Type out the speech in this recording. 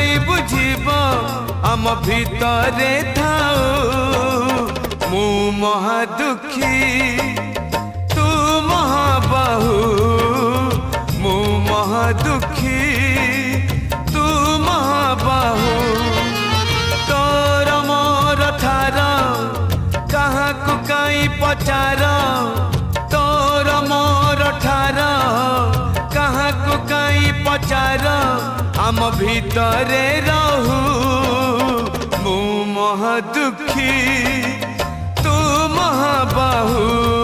काई बुझीब आम भितरे थाऊ मु महादुखी तू महाबाहु मु महादुखी तू महाबाहु तोर मोर ठार कहाँ को काई पचार तोर मोर ठार कहाँ को काई पचार आम भितरे रहू मु महादुखी तू महाबाहु।